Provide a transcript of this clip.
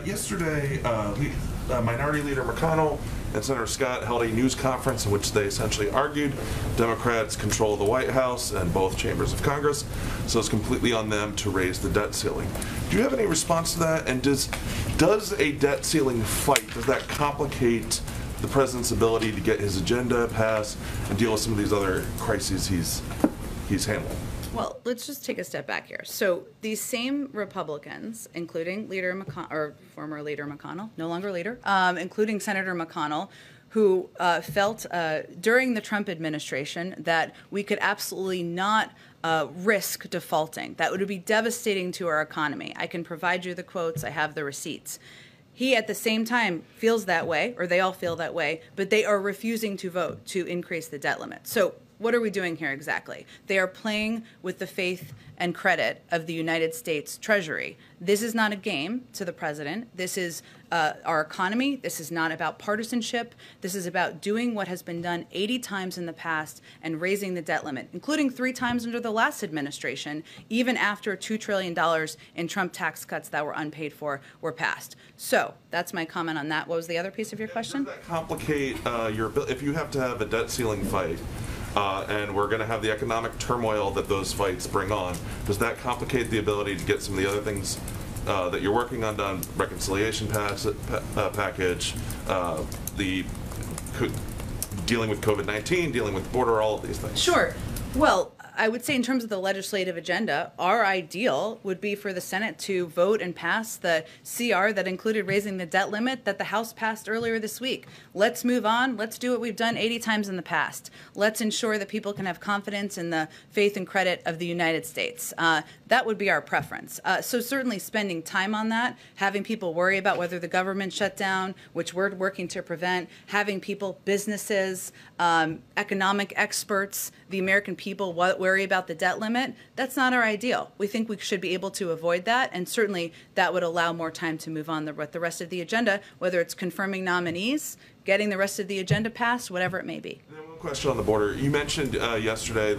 Yesterday, Minority Leader McConnell and Senator Scott held a news conference in which they essentially argued Democrats control the White House and both chambers of Congress, so it's completely on them to raise the debt ceiling. Do you have any response to that? And does a debt ceiling fight, does that complicate the president's ability to get his agenda passed and deal with some of these other crises he's handling? Well, let's just take a step back here. So these same Republicans, including former Leader McConnell, no longer leader, including Senator McConnell, who felt during the Trump administration that we could absolutely not risk defaulting. That would be devastating to our economy. I can provide you the quotes. I have the receipts. He, at the same time, feels that way, or they all feel that way, but they are refusing to vote to increase the debt limit. So what are we doing here exactly? They are playing with the faith and credit of the United States Treasury. This is not a game to the president. This is our economy. This is not about partisanship. This is about doing what has been done 80 times in the past and raising the debt limit, including 3 times under the last administration, even after $2 trillion in Trump tax cuts that were unpaid for were passed. So that's my comment on that. What was the other piece of your question? Does that complicate if you have to have a debt ceiling fight, and we're going to have the economic turmoil that those fights bring on, does that complicate the ability to get some of the other things that you're working on done, reconciliation package, dealing with COVID-19, dealing with border, all of these things? Sure. Well, I would say in terms of the legislative agenda, our ideal would be for the Senate to vote and pass the CR that included raising the debt limit that the House passed earlier this week. Let's move on. Let's do what we've done 80 times in the past. Let's ensure that people can have confidence in the faith and credit of the United States. That would be our preference. So certainly spending time on that, having people worry about whether the government shut down, which we're working to prevent, having people, businesses, economic experts, the American people worry about the debt limit, that's not our ideal. We think we should be able to avoid that, and certainly that would allow more time to move on with the rest of the agenda, whether it's confirming nominees, getting the rest of the agenda passed, whatever it may be. And then one question on the border. You mentioned yesterday that